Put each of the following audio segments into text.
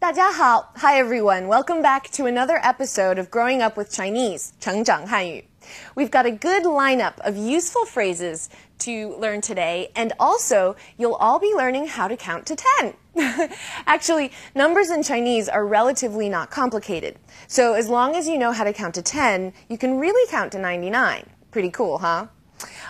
大家好. Hi everyone, welcome back to another episode of Growing Up with Chinese, 成长汉语. We've got a good lineup of useful phrases to learn today, and also you'll all be learning how to count to 10. Actually, numbers in Chinese are relatively not complicated, so as long as you know how to count to 10, you can really count to 99. Pretty cool, huh?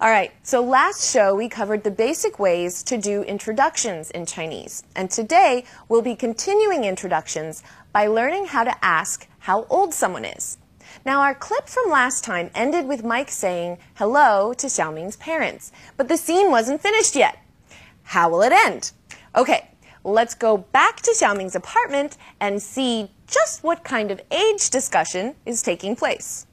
Alright, so last show we covered the basic ways to do introductions in Chinese, and today we'll be continuing introductions by learning how to ask how old someone is. Now our clip from last time ended with Mike saying hello to Xiaoming's parents, but the scene wasn't finished yet. How will it end? Okay, let's go back to Xiaoming's apartment and see just what kind of age discussion is taking place.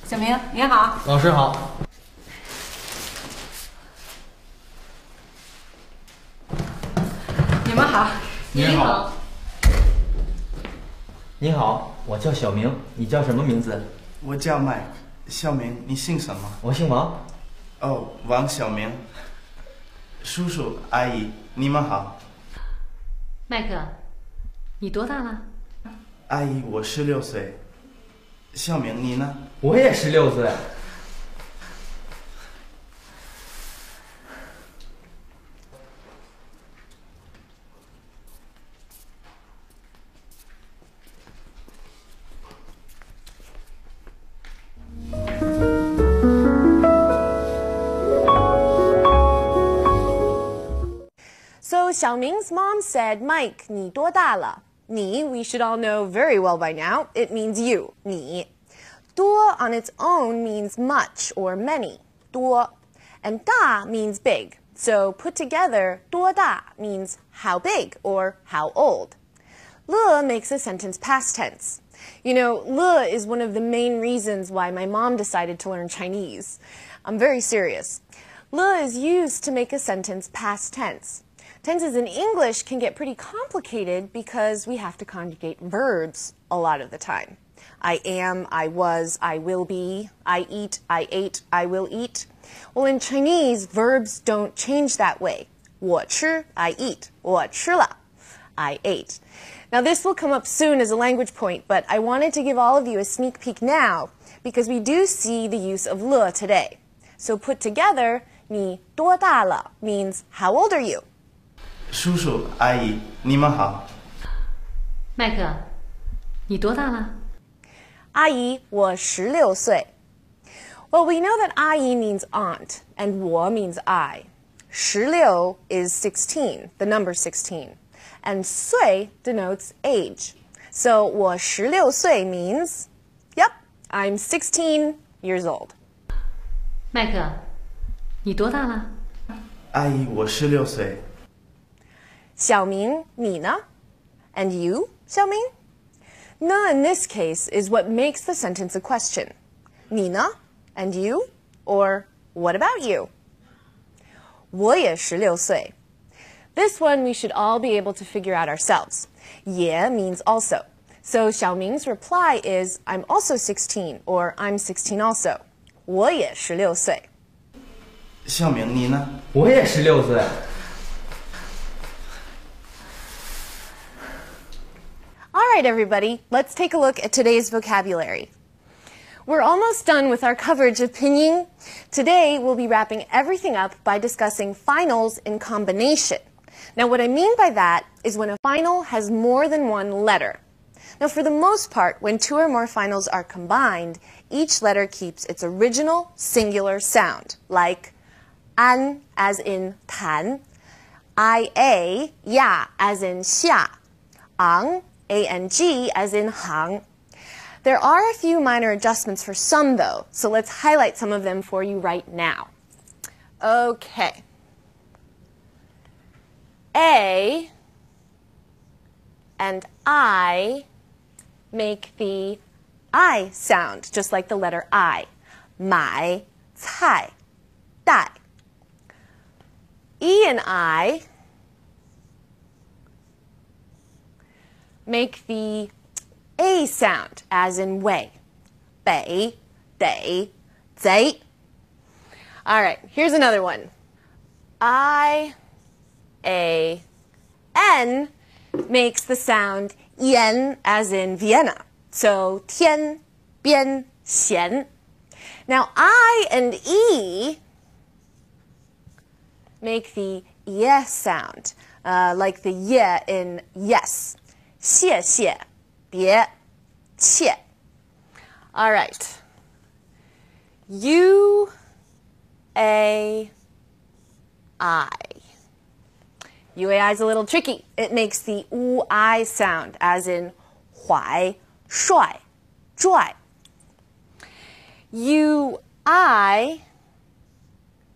小明，你好。老师好。你们好。你好。你好，我叫小明，你叫什么名字？我叫Mike。小明，你姓什么？我姓王。哦，王小明。叔叔阿姨，你们好。麦克，你多大了？阿姨，我16岁。小明，你呢？我也16岁。So Xiaoming's mom said, Mike, 你多大了? Ni, we should all know very well by now, it means you, 你. Duo on its own means much or many, 多. And da means big. So put together, 多大 means how big or how old. Le makes a sentence past tense. You know, le is one of the main reasons why my mom decided to learn Chinese. I'm very serious. Le is used to make a sentence past tense. Tenses in English can get pretty complicated because we have to conjugate verbs a lot of the time. I am, I was, I will be, I eat, I ate, I will eat. Well, in Chinese, verbs don't change that way. 我吃, I eat. 我吃了, I ate. Now, this will come up soon as a language point, but I wanted to give all of you a sneak peek now because we do see the use of le today. So put together, 你多大了 means how old are you? 叔叔阿姨，你们好。麦克，你多大了？阿姨，我16岁。Well, we know that 阿姨 means aunt, and 我 means I. 16 is 16, the number 16. And 岁 denotes age. So 我16岁 means, yep, I'm 16 years old. 麦克，你多大了？阿姨，我16岁。小明，你呢? And you, 小明? Ne in this case is what makes the sentence a question. 你呢? And you? Or what about you? 我也16岁. This one we should all be able to figure out ourselves. 也 means also. So Xiaoming's reply is, I'm also 16, or I'm 16 also. 我也16岁. 小明，你呢？我也16岁。All right, everybody, let's take a look at today's vocabulary. We're almost done with our coverage of pinyin. Today, we'll be wrapping everything up by discussing finals in combination. Now, what I mean by that is when a final has more than one letter. Now, for the most part, when two or more finals are combined, each letter keeps its original singular sound, like an as in tan, ia, ya as in xia, ang, ang as in hang. There are a few minor adjustments for some though, so let's highlight some of them for you right now. Okay. A and I make the I sound, just like the letter I. 买菜带. E and I make the A sound, as in way. 北得贼. All right, here's another one. I, A, N makes the sound yen, as in Vienna. So 天边闲. Now I and E make the ye sound, like the ye in yes. 谢谢别切. All right. U, A, I. UAI is a little tricky. It makes the I sound, as in 怀帅拽. UI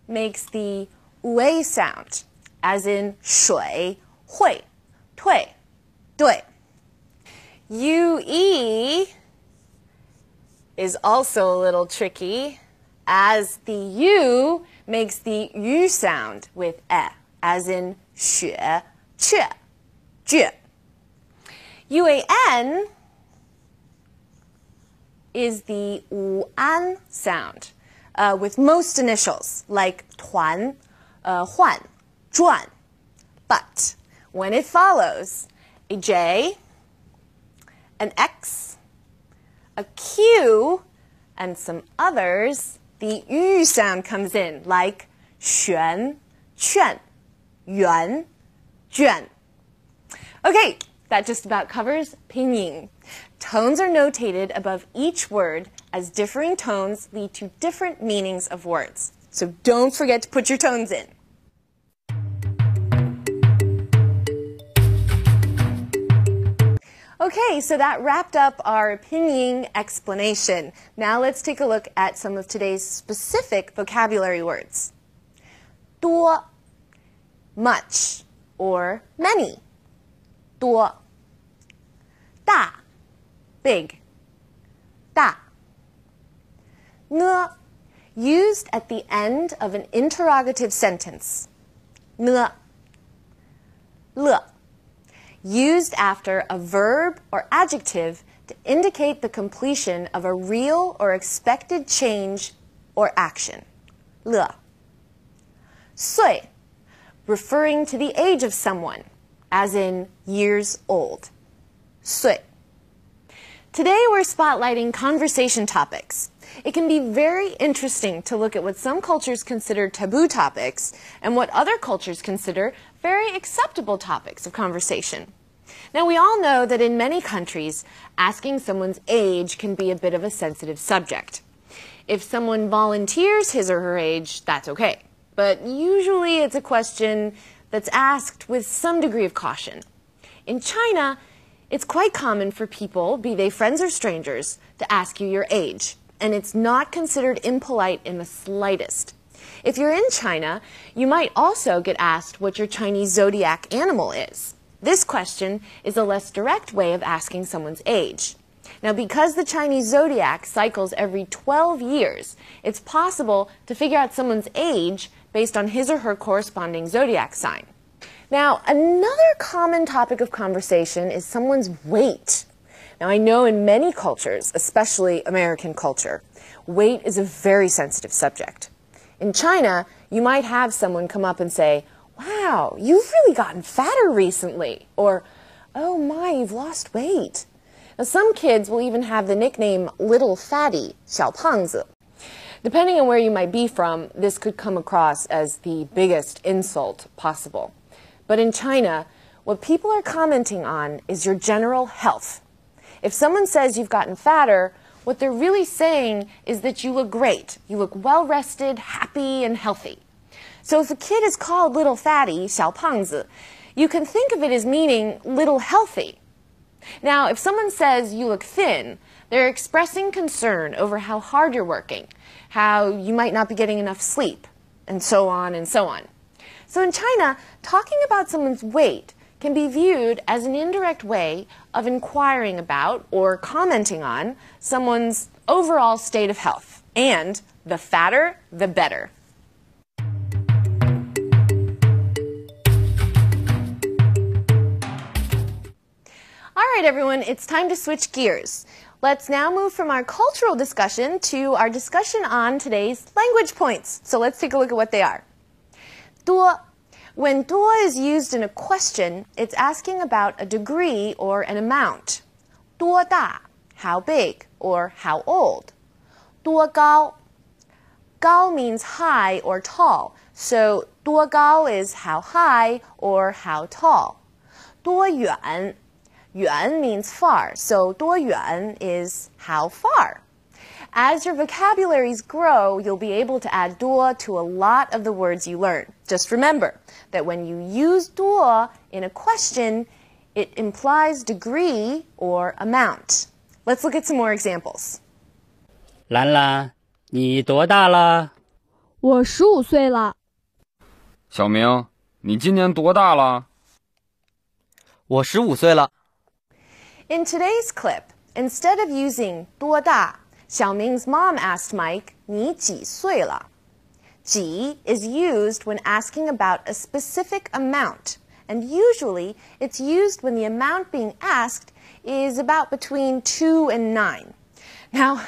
makes the A sound, as in 水会退对. UE is also a little tricky, as the U makes the U sound with E, as in 雪雀倔. UAN is the an sound, with most initials, like 团, 换, 转. But when it follows a J, an X, a Q, and some others, the U sound comes in, like 旋劝圆卷. Okay, that just about covers pinyin. Tones are notated above each word, as differing tones lead to different meanings of words. So don't forget to put your tones in. Okay, so that wrapped up our pinyin explanation. Now let's take a look at some of today's specific vocabulary words. 多, much, or many. 多. 大, big. 大. 呢, used at the end of an interrogative sentence. 呢. 乐, used after a verb or adjective to indicate the completion of a real or expected change or action. 乐. 岁, referring to the age of someone, as in years old. 岁. Today we're spotlighting conversation topics. It can be very interesting to look at what some cultures consider taboo topics and what other cultures consider very acceptable topics of conversation. Now, we all know that in many countries, asking someone's age can be a bit of a sensitive subject. If someone volunteers his or her age, that's okay. But usually it's a question that's asked with some degree of caution. In China, it's quite common for people, be they friends or strangers, to ask you your age, and it's not considered impolite in the slightest. If you're in China, you might also get asked what your Chinese zodiac animal is. This question is a less direct way of asking someone's age. Now, because the Chinese zodiac cycles every 12 years, it's possible to figure out someone's age based on his or her corresponding zodiac sign. Now, another common topic of conversation is someone's weight. Now, I know in many cultures, especially American culture, weight is a very sensitive subject. In China, you might have someone come up and say, "Wow, you've really gotten fatter recently," or, "Oh my, you've lost weight." Now, some kids will even have the nickname little fatty, 小胖子. Depending on where you might be from, this could come across as the biggest insult possible. But in China, what people are commenting on is your general health. If someone says you've gotten fatter, what they're really saying is that you look great. You look well-rested, happy, and healthy. So if a kid is called little fatty, 小胖子, you can think of it as meaning little healthy. Now, if someone says you look thin, they're expressing concern over how hard you're working, how you might not be getting enough sleep, and so on and so on. So in China, talking about someone's weight can be viewed as an indirect way of inquiring about or commenting on someone's overall state of health. And the fatter, the better. All right, everyone, it's time to switch gears. Let's now move from our cultural discussion to our discussion on today's language points. So let's take a look at what they are. 多. When 多 is used in a question, it's asking about a degree or an amount. 多大, how big or how old. 多高. 高 means high or tall, so 多高 is how high or how tall. 多远. 远 means far, so 多远 is how far. As your vocabularies grow, you'll be able to add 多 to a lot of the words you learn. Just remember that when you use 多 in a question, it implies degree or amount. Let's look at some more examples. 兰兰，你多大了？我15岁了。小明，你今年多大了？我15岁了。In today's clip, instead of using 多大, Xiaoming's mom asked Mike, 你几岁了? 几 is used when asking about a specific amount, and usually it's used when the amount being asked is about between 2 and 9. Now,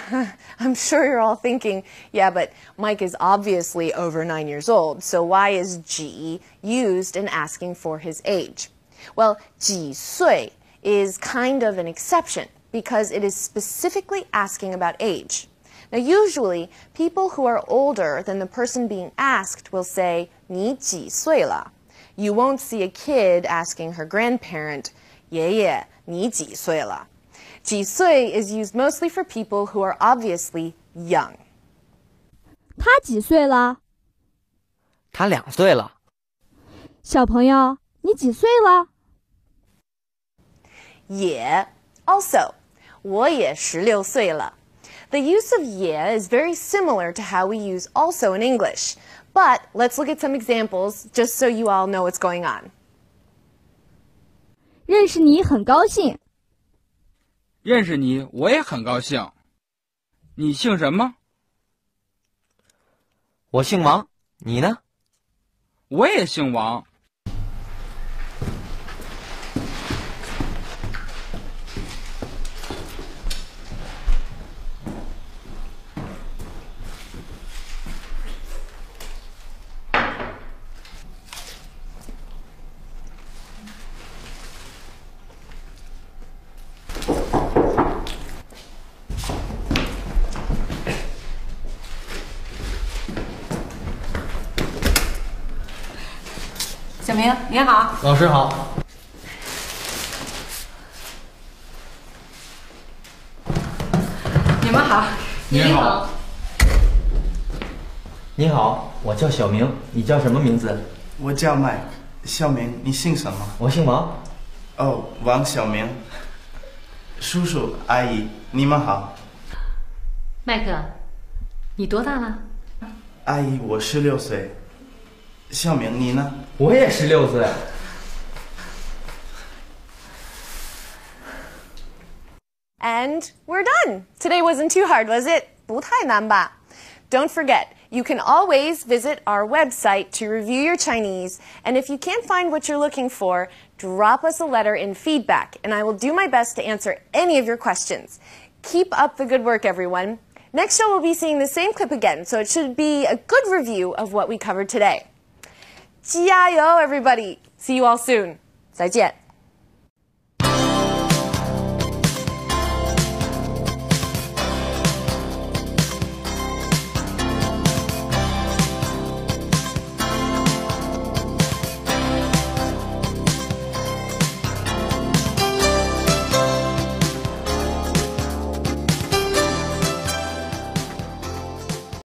I'm sure you're all thinking, yeah, but Mike is obviously over 9 years old, so why is 几 used in asking for his age? Well, 几岁 is kind of an exception because it is specifically asking about age. Now, usually, people who are older than the person being asked will say, 你几岁了? You won't see a kid asking her grandparent, 爷爷,你几岁了? 几岁 is used mostly for people who are obviously young. 他几岁了？他2岁了。小朋友，你几岁了？也 also, 我也16岁了. The use of 也 is very similar to how we use also in English. But let's look at some examples just so you all know what's going on. 认识你很高兴。认识你，我也很高兴。你姓什么？我姓王，你呢？我也姓王。小明，你好。老师好。你们好。你好。你好，我叫小明，你叫什么名字？我叫 Mike。小明，你姓什么？我姓王。哦，王小明。叔叔阿姨，你们好。麦克，你多大了？阿姨，我16岁。小明，你呢？我也16岁。And we're done. Today wasn't too hard, was it? 不太难吧? Don't forget, you can always visit our website to review your Chinese, and if you can't find what you're looking for, drop us a letter in feedback, and I will do my best to answer any of your questions. Keep up the good work, everyone. Next show, we'll be seeing the same clip again, so it should be a good review of what we covered today. 加油, everybody! See you all soon. 再见.